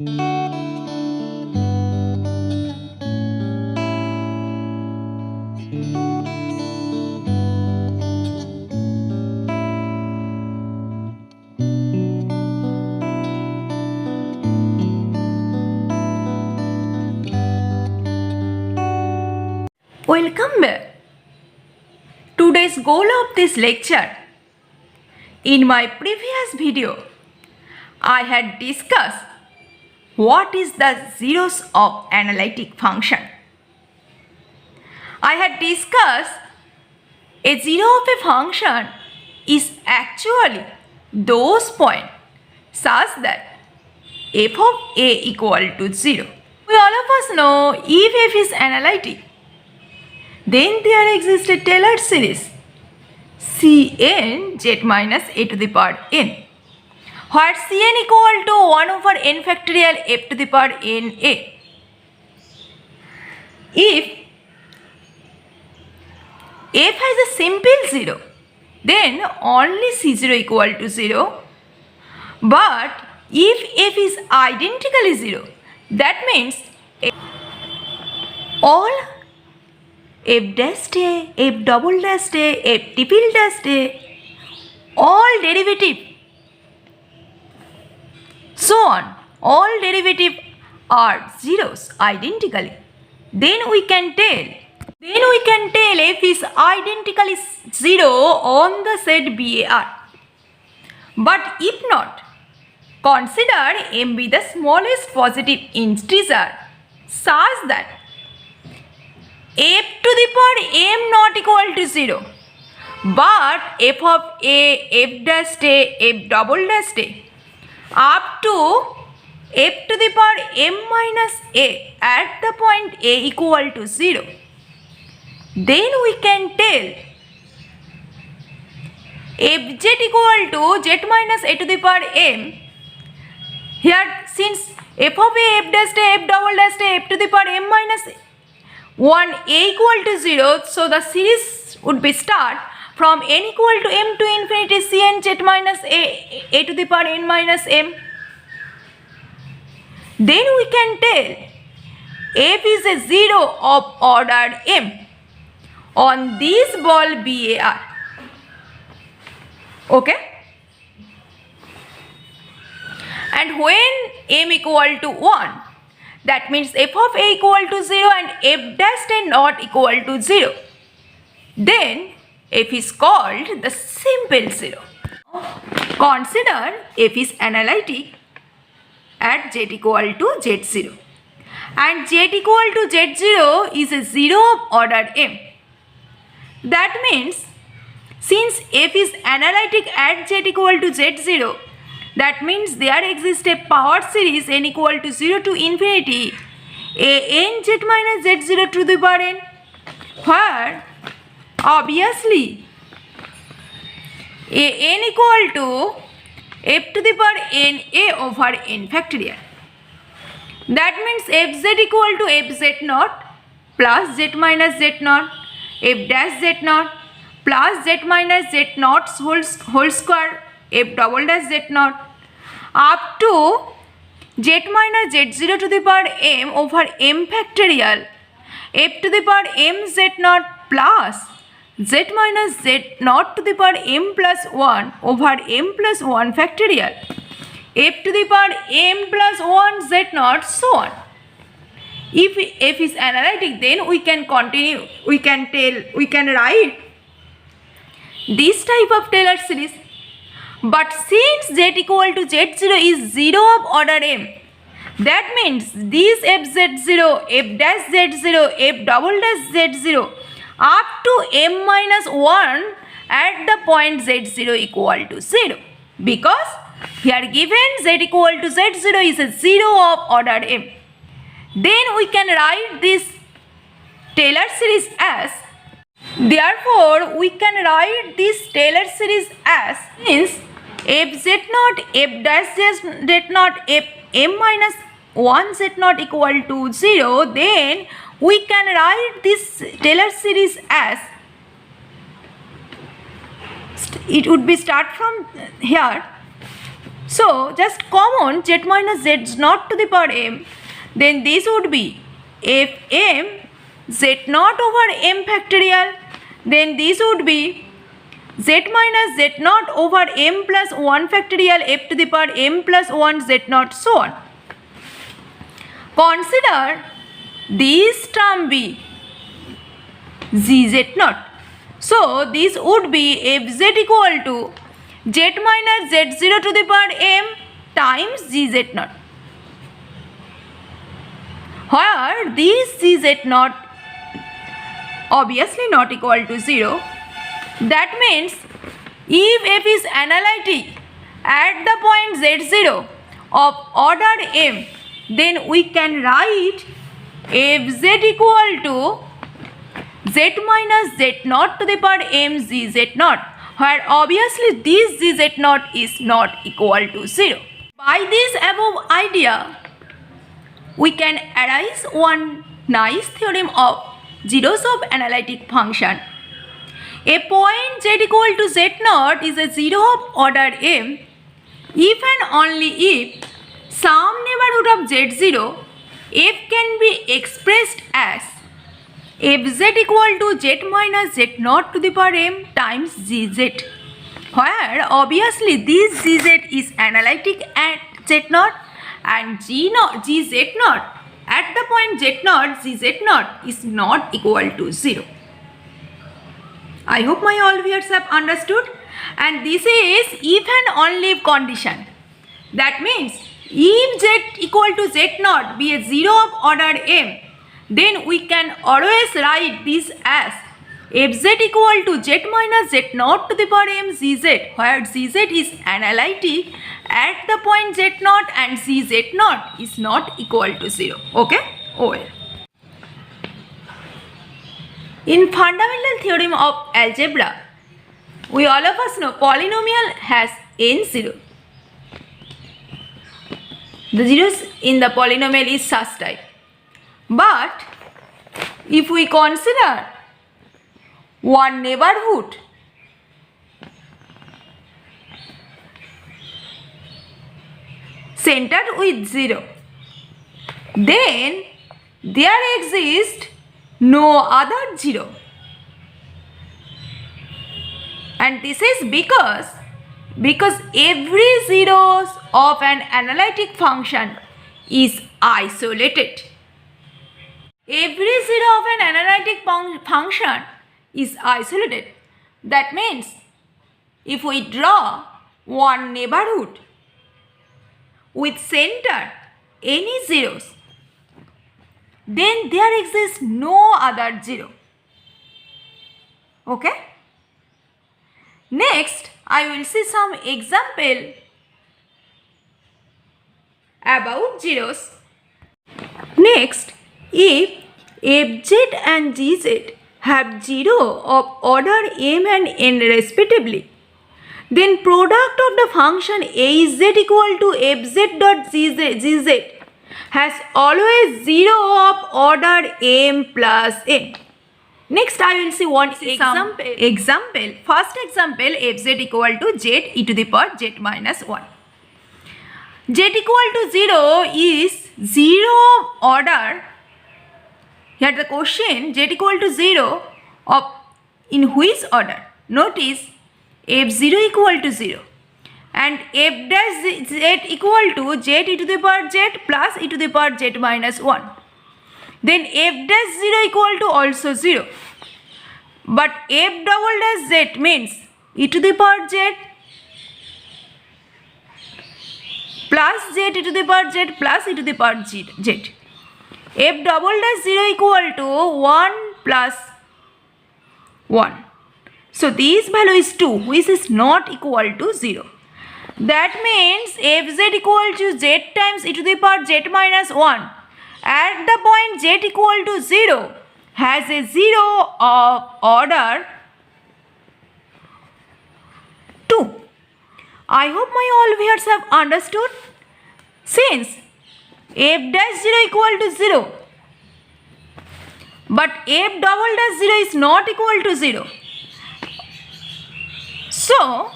Welcome back. Today's goal of this lecture. In my previous video, I had discussed what is the zeros of analytic function. I had discussed a zero of a function is actually those points such that f of a equal to 0. We all of us know if f is analytic, then there exists a Taylor series Cn z minus a to the power n, where Cn equal to 1 over n factorial f to the power n a. If f has a simple 0, then only C0 equal to 0. But if f is identically 0, that means all f dash a, f double dash a, f triple dash a, all derivative, so on, all derivative are zeros identically. Then we can tell f is identically 0 on the set BAR. But if not, consider m be the smallest positive integer such that f to the power m not equal to 0, but f of a, f dash a, f double dash a up to f to the power m minus a at the point a equal to 0. Then we can tell fz equal to z minus a to the power m. Here, since f of a, f dash a, f double dash a, f to the power m minus 1 a equal to 0, so the series would be start from n equal to m to infinity Cn z minus a to the power n minus m. Then we can tell f is a 0 of order m on this ball BAR. Okay? And when m equal to 1, that means f of a equal to 0 and f dash a not equal to 0, then f is called the simple 0. Consider f is analytic at z equal to z0, and z equal to z0 is a 0 of order m. That means since f is analytic at z equal to z0, that means there exists a power series n equal to 0 to infinity a n z minus z0 to the power n, where obviously a n equal to f to the power n a over n factorial. That means fz equal to fz naught plus z minus z naught, f dash z naught plus z minus z naught whole square, f double dash z naught up to z minus z0 to the power m over m factorial f to the power m z naught plus z minus z naught to the power m plus 1 over m plus 1 factorial f to the power m plus 1 z naught, so on. If f is analytic, then we can continue, we can write this type of Taylor series. But since z equal to z0 is 0 of order m, that means this fz0, f dash z0, f double dash z0 up to m minus 1 at the point z0 equal to 0. Because here given z equal to z0 is a 0 of order m. Then we can write this Taylor series as, therefore we can write this Taylor series as, since f z naught, f dash z naught, f m minus 1 z naught equal to 0, then we can write this Taylor series as, it would be start from here. So just common z minus z naught to the power m, then this would be f m z naught over m factorial, then this would be z minus z naught over m plus 1 factorial f to the power m plus 1 z naught, so on. Consider this term be gz naught. So this would be fz equal to z minus z0 to the power m times gz naught, where this gz naught obviously not equal to 0. That means if f is analytic at the point z0 of order m, then we can write fz equal to z minus z naught to the power m gz naught, where obviously this gz naught is not equal to 0. By this above idea, we can arise one nice theorem of zeros of analytic function. A point z equal to z naught is a zero of order m if and only if some neighborhood of z0 f can be expressed as fz equal to z minus z naught to the power m times gz, where obviously this gz is analytic at z naught and gz naught at the point z naught gz naught is not equal to 0. I hope my all viewers have understood, and this is if and only if condition. That means if z equal to z naught be a zero of order m, then we can always write this as fz equal to z minus z naught to the power m gz, where gz is analytic at the point z naught and gz naught is not equal to 0. Okay? OL. In fundamental theorem of algebra, we all of us know polynomial has n0. The zeros in the polynomial is such type. But if we consider one neighborhood centered with 0, then there exists no other 0. And this is because every zeros of an analytic function is isolated. Every zero of an analytic function is isolated. That means if we draw one neighborhood with center any zeros, then there exists no other 0. Okay? Next, I will see some example about zeros. Next, if fz and gz have 0 of order m and n respectively, then product of the function az equal to fz dot gz has always 0 of order m plus n. Next, I will see one example. First example, fz equal to z e to the power z minus 1. Z equal to 0 is 0 of order. Here the question, z equal to 0 of in which order? Notice f0 equal to 0 and f dash z equal to z e to the power z plus e to the power z minus 1. Then f dash 0 equal to also 0. But f double dash z means e to the power z plus z e to the power z plus e to the power z. F double dash 0 equal to 1 plus 1. So this value is 2, which is not equal to 0. That means fz equal to z times e to the power z minus 1 at the point z equal to 0 has a 0 of order 2. I hope my all viewers have understood. Since f dash 0 equal to 0 but f double dash 0 is not equal to 0, so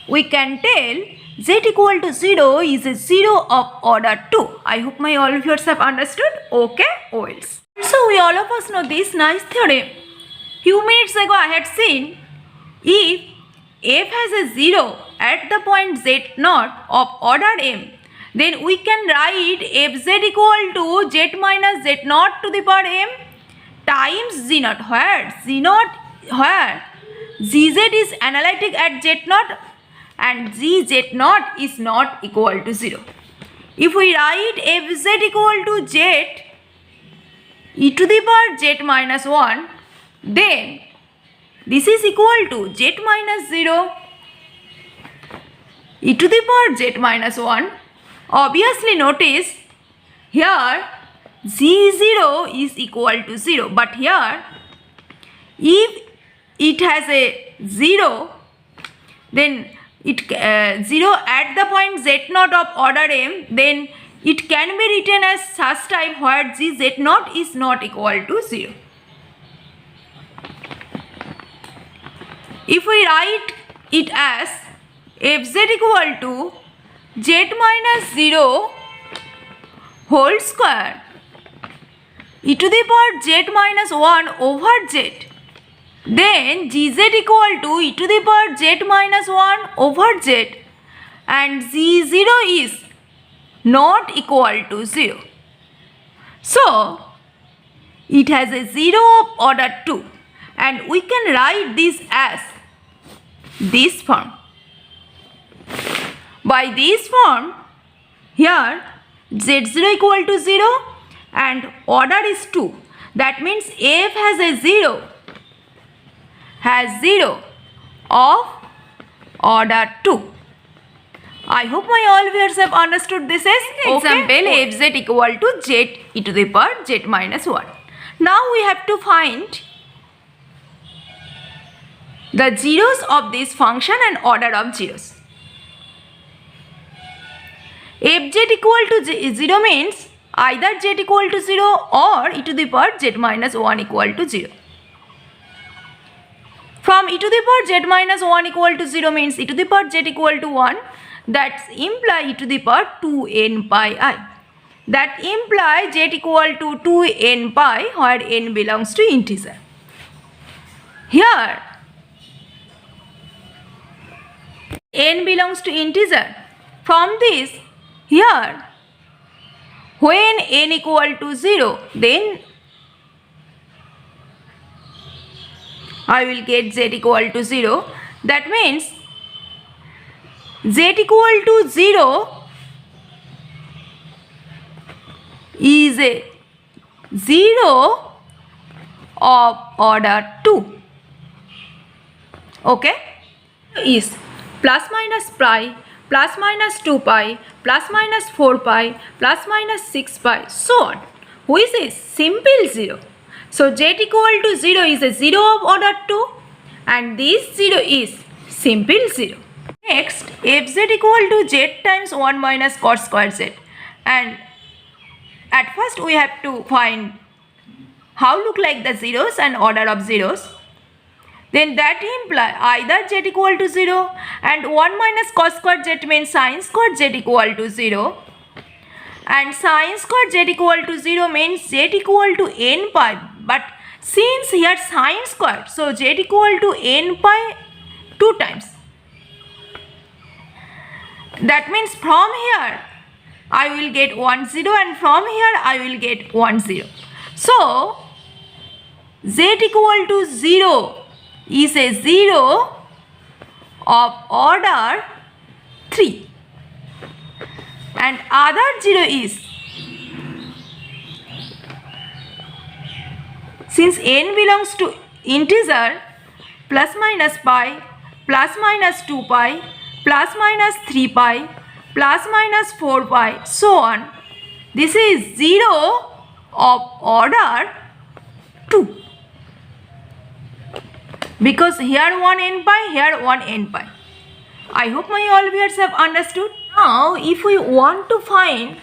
we can tell z equal to 0 is a 0 of order 2. I hope my all viewers have understood. Okay, well. So we all of us know this nice theorem. Few minutes ago I had seen if f has a 0 at the point z0 of order m, then we can write fz equal to z minus z0 to the power m times z0, where gz is analytic at z0 and gz0 is not equal to 0. If we write fz equal to z e to the power z minus 1, then this is equal to z minus 0 e to the power z minus 1. Obviously notice here z0 is equal to 0, but here if it has a 0, then it 0 at the point z0 of order m, then it can be written as such type where gz0 is not equal to 0. If we write it as fz equal to z minus 0 whole square e to the power z minus 1 over z, then gz equal to e to the power z minus 1 over z, and z0 is not equal to 0. So it has a 0 of order 2, and we can write this as this form. By this form, here z0 equal to 0 and order is 2. That means f has a 0 of order 2. I hope my all viewers have understood this as example fz equal to z e to the power z minus 1. Now we have to find the zeros of this function and order of zeros. Fz equal to 0 means either z equal to 0 or e to the power z minus 1 equal to 0. From e to the power z minus 1 equal to 0 means e to the power z equal to 1. That imply e to the power 2n pi I. That imply z equal to 2n pi where n belongs to integer. Here n belongs to integer. From this, here when n equal to 0, then I will get z equal to 0. That means z equal to 0 is a 0 of order 2. Okay? Is plus minus pi, plus minus 2 pi, plus minus 4 pi, plus minus 6 pi, so on, which is simple 0. So z equal to 0 is a 0 of order 2 and this 0 is simple 0. Next, fz equal to z times 1 minus cos square z, and at first we have to find how look like the zeros and order of zeros. Then that imply either z equal to 0 and 1 minus cos square z means sin square z equal to 0, and sin square z equal to 0 means z equal to n pi, but since here sin square, so z equal to n pi 2 times. That means from here I will get 1 0 and from here I will get 1 0. So z equal to 0 is a 0 of order 3 and other 0 is, since n belongs to integer, plus minus pi, plus minus 2 pi, plus minus 3 pi, plus minus 4 pi, so on. This is 0 of order 2. Because here 1 n pi, here 1 n pi. I hope my all viewers have understood. Now if we want to find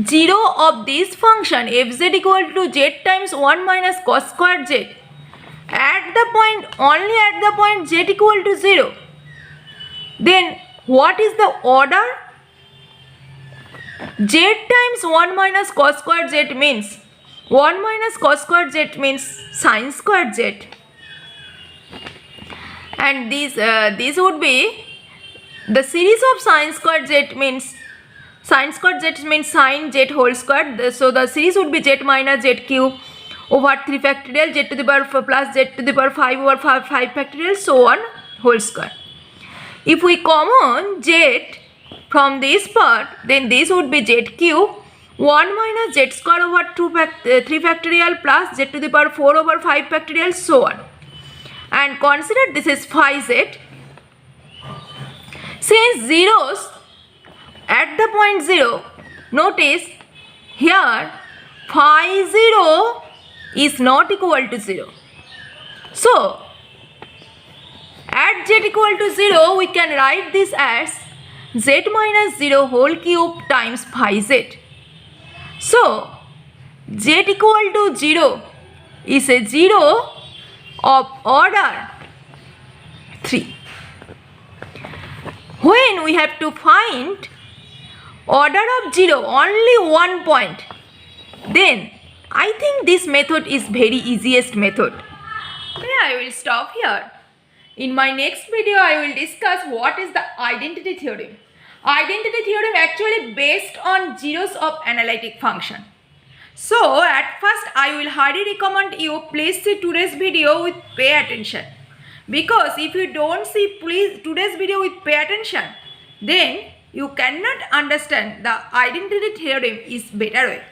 0 of this function fz equal to z times 1 minus cos square z at the point, only at the point z equal to 0, then what is the order? Z times 1 minus cos squared z means 1 minus cos squared z means sin squared z, and this would be the series of sin squared z means sin squared z means sin z whole squared. So the series would be z minus z cube over 3 factorial z to the power 4 plus z to the power 5 over 5 factorial, so on whole square. If we common z from this part, then this would be z cube 1 minus z square over 3 factorial plus z to the power 4 over 5 factorial, so on. And consider this is phi z. Since zeros at the point 0, notice here phi 0 is not equal to 0. So at z equal to 0, we can write this as z minus 0 whole cube times phi z. So z equal to 0 is a 0 of order 3. When we have to find order of 0 only 1 point, then I think this method is very easiest method. Then I will stop here. In my next video, I will discuss what is the identity theorem. Identity theorem actually based on zeros of analytic function. So at first I will highly recommend you please see today's video with pay attention. Because if you don't see today's video with pay attention, then you cannot understand the identity theorem is better way.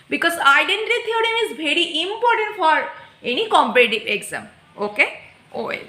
Because identity theorem is very important for any competitive exam. Okay? Oh well.